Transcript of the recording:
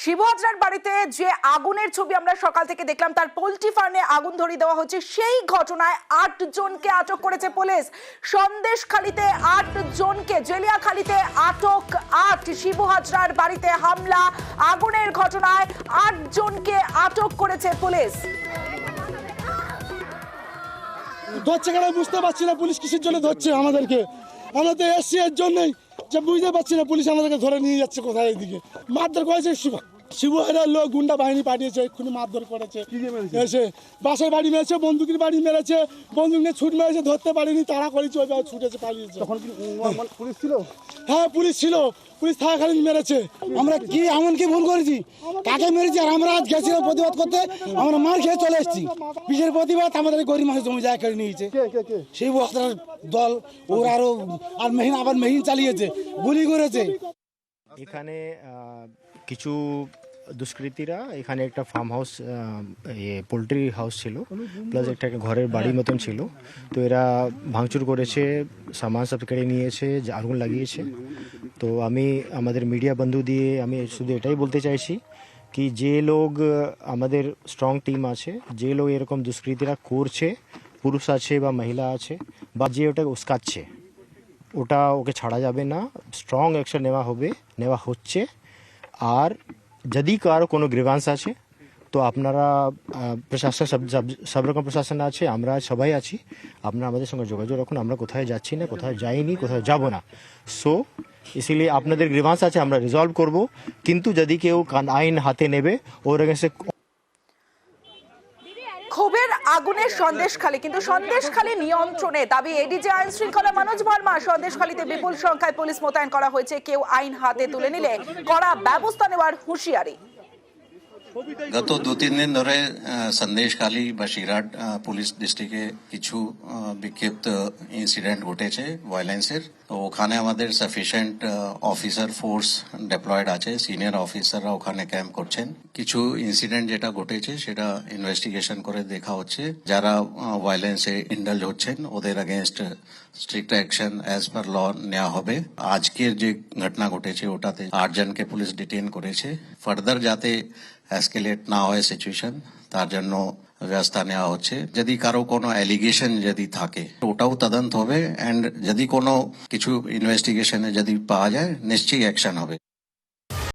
শিবু হাজরার বাড়িতে যে আগুনের ছবি আমরা সকাল থেকে দেখলাম, তার পোল্ট্রি ফার্মে আগুন ধরিয়ে দেওয়া হচ্ছে। সেই ঘটনায় 8 জনকে আটক করেছে পুলিশ। সন্দেশখালীতে 8 জনকে, জেলিয়াখালীতে আটক 8। শিবু হাজরার বাড়িতে হামলা, আগুনের ঘটনায় 8 জনকে আটক করেছে পুলিশ। ধরছে কেন বুঝতে পারছি না, পুলিশ কিসের জন্য ধরছে আমাদেরকে। আমরা তো এসছি এর জন্যই, যে বুঝতে পারছি না পুলিশ আমাদেরকে ধরে নিয়ে যাচ্ছে কোথায়। এদিকে মারধর করেছে শিবু হাজার লোক, গুন্ডা বাহিনী পাঠিয়েছে, এক্ষুনি মারধর করেছে। এসে বাসায় বাড়ি মেরেছে, বন্দুকের বাড়ি মেরেছে, বন্দুক নিয়ে ছুট মেরেছে, ধরতে পারিনি, তাড়া করেছে, ওইভাবে ছুটেছে, পালিয়েছে। তখন কি পুলিশ ছিল? হ্যাঁ পুলিশ ছিল, পুলিশ থাকাকালীন মেরেছে। আমরা কি এমন কি ভুল করেছি, কাকে মেরেছি? আর আমরা আজ গেছিলাম প্রতিবাদ করতে, আমরা মার খেয়ে চলে এসেছি। বিশের প্রতিবাদ আমাদের গরিব মানুষের জমি জায়গা কেড়ে নিয়েছে সেই বস্তার দল, ওর আরো আর মেহিন, আবার মেহিন চালিয়েছে, গুলি করেছে। এখানে কিছু দুষ্কৃতীরা এখানে একটা ফার্ম হাউস, পোলট্রি হাউস ছিল, প্লাস একটা ঘরের বাড়ির মতন ছিল। তো এরা ভাঙচুর করেছে, সামান সব কেড়ে নিয়েছে, আগুন লাগিয়েছে। তো আমি আমাদের মিডিয়া বন্ধু দিয়ে আমি শুধু এটাই বলতে চাইছি কি যে লোক আমাদের স্ট্রং টিম আছে, যে লোক এরকম দুষ্কৃতীরা করছে, পুরুষ আছে বা মহিলা আছে বা যে ওটা উস্কাচ্ছে, ওকে ছাড়া যাবে না, স্ট্রং অ্যাকশন নেওয়া হচ্ছে। আর যদি কারো কোনো গ্রিভান্স আছে তো আপনারা প্রশাসন, সব রকম প্রশাসন আছে, আমরা সবাই আছি, আপনারা আমাদের সঙ্গে যোগাযোগ রাখুন। আমরা কোথায় যাচ্ছি না, কোথায় যাইনি, কোথায় যাব না। সো ইসিলিয়ে আপনাদের গ্রিভান্স আছে, আমরা রিজলভ করব। কিন্তু যদি কেউ আইন হাতে নেবে ওর এগেন্সে। ক্ষোভের আগুনে সন্দেশখালী, কিন্তু সন্দেশখালী নিয়ন্ত্রণে, দাবি এডিজি আইন শৃঙ্খলা মনোজ ভার্মা। সন্দেশখালীতে বিপুল সংখ্যায় পুলিশ মোতায়েন করা হয়েছে, কেউ আইন হাতে তুলে নিলে কড়া ব্যবস্থা নেওয়ার হুঁশিয়ারি। গত 2-3 দিন ধরে সন্দেশখালী বাসিরহাট পুলিশ ডিস্ট্রিক্টে কিছু বিক্ষিপ্ত ইনসিডেন্ট ঘটেছে ভায়োলেন্সের। তো ওখানে আমাদের সাফিসিয়েন্ট অফিসার ফোর্স ডেপ্লয়েড আছে, সিনিয়র অফিসাররা ওখানে ক্যাম্প করছেন। কিছু ইনসিডেন্ট যেটা ঘটেছে সেটা ইনভেস্টিগেশন করে দেখা হচ্ছে। যারা ভায়োলেন্সে ইন্ডালজ হচ্ছেন ওদের against strict action as per law নেওয়া হবে। আজকের যে ঘটনা ঘটেছে ওটাতে 8 জনকে পুলিশ ডিটেইন করেছে। ফার্দার যাতে এসকেলেট না হয় সিচুয়েশন, তার জন্য ব্যবস্থা নেওয়া হচ্ছে। যদি কারো কোনো অ্যালিগেশন যদি থাকে ওটাও তদন্ত হবে, এন্ড যদি কোনো কিছু ইনভেস্টিগেশনে যদি পাওয়া যায় নিশ্চয়ই অ্যাকশন হবে।